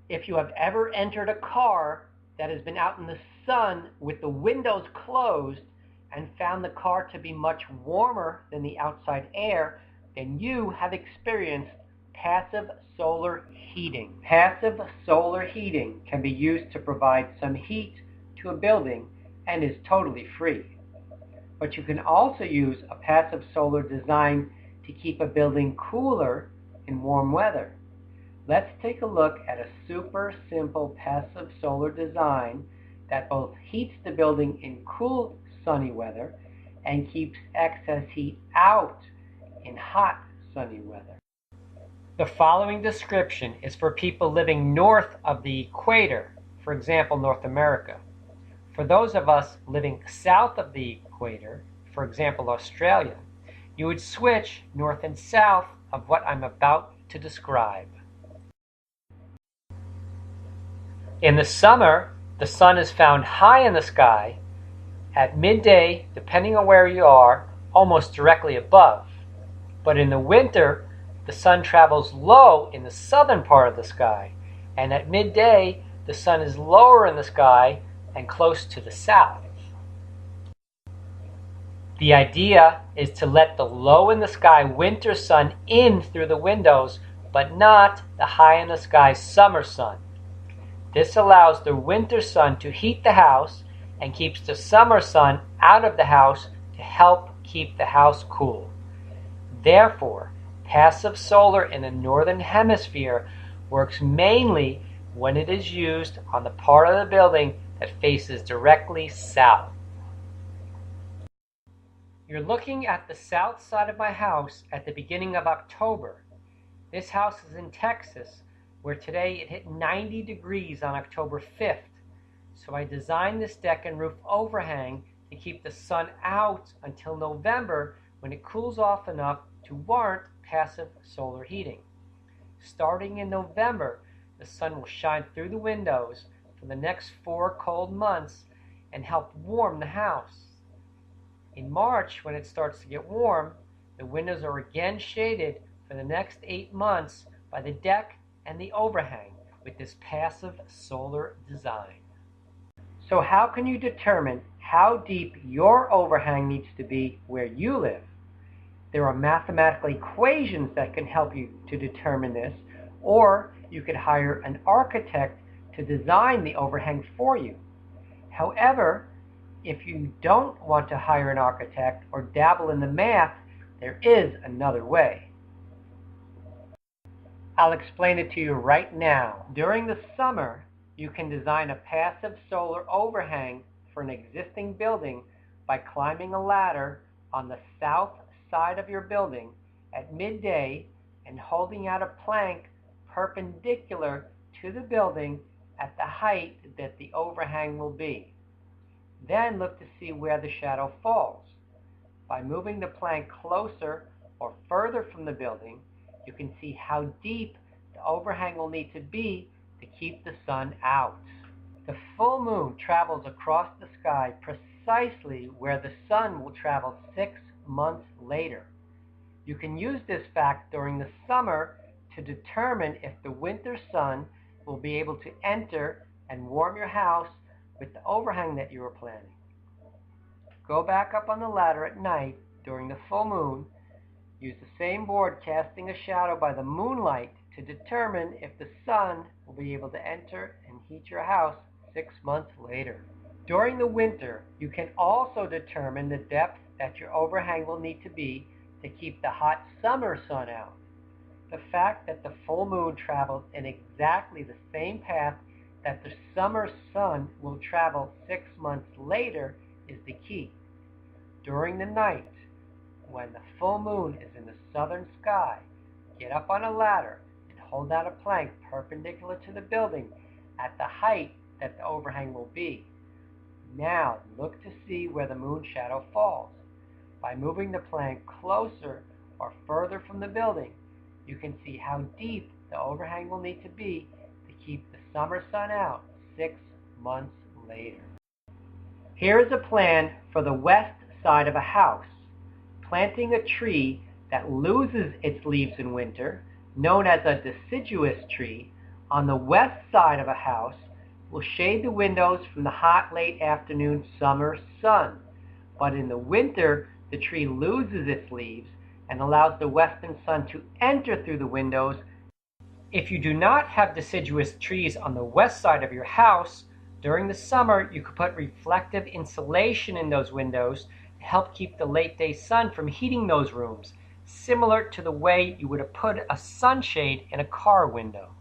If you have ever entered a car that has been out in the sun with the windows closed and found the car to be much warmer than the outside air, then you have experienced passive solar heating. Passive solar heating can be used to provide some heat to a building and is totally free. But you can also use a passive solar design to keep a building cooler in warm weather. Let's take a look at a super simple passive solar design that both heats the building in cool sunny weather and keeps excess heat out in hot sunny weather. The following description is for people living north of the equator, for example, North America. For those of us living south of the equator, for example, Australia, you would switch north and south of what I'm about to describe. In the summer, the sun is found high in the sky, at midday, depending on where you are, almost directly above. But in the winter, the sun travels low in the southern part of the sky, and at midday, the sun is lower in the sky and close to the south. The idea is to let the low in the sky winter sun in through the windows, but not the high in the sky summer sun. This allows the winter sun to heat the house and keeps the summer sun out of the house to help keep the house cool. Therefore, passive solar in the northern hemisphere works mainly when it is used on the part of the building that faces directly south. You're looking at the south side of my house at the beginning of October. This house is in Texas, where today it hit 90 degrees on October 5th. So I designed this deck and roof overhang to keep the sun out until November, when it cools off enough to warrant passive solar heating. Starting in November, the sun will shine through the windows for the next 4 cold months and help warm the house. In March, when it starts to get warm, the windows are again shaded for the next 8 months by the deck and the overhang with this passive solar design. So how can you determine how deep your overhang needs to be where you live? There are mathematical equations that can help you to determine this, or you could hire an architect to design the overhang for you. However, if you don't want to hire an architect or dabble in the math, there is another way. I'll explain it to you right now. During the summer, you can design a passive solar overhang for an existing building by climbing a ladder on the south side of your building at midday and holding out a plank perpendicular to the building at the height that the overhang will be. Then look to see where the shadow falls. By moving the plank closer or further from the building, you can see how deep the overhang will need to be to keep the sun out. The full moon travels across the sky precisely where the sun will travel 6 months later. You can use this fact during the summer to determine if the winter sun will be able to enter and warm your house with the overhang that you were planning. Go back up on the ladder at night during the full moon. Use the same board casting a shadow by the moonlight to determine if the sun will be able to enter and heat your house 6 months later. During the winter, you can also determine the depth that your overhang will need to be to keep the hot summer sun out. The fact that the full moon travels in exactly the same path that the summer sun will travel 6 months later is the key. During the night, when the full moon is in the southern sky, get up on a ladder and hold out a plank perpendicular to the building at the height that the overhang will be. Now look to see where the moon shadow falls. By moving the plank closer or further from the building, you can see how deep the overhang will need to be to keep the summer sun out 6 months later. Here is a plan for the west side of a house. Planting a tree that loses its leaves in winter, known as a deciduous tree, on the west side of a house will shade the windows from the hot late afternoon summer sun. But in the winter, the tree loses its leaves and allows the western sun to enter through the windows. If you do not have deciduous trees on the west side of your house, during the summer you could put reflective insulation in those windows to help keep the late day sun from heating those rooms, similar to the way you would have put a sunshade in a car window.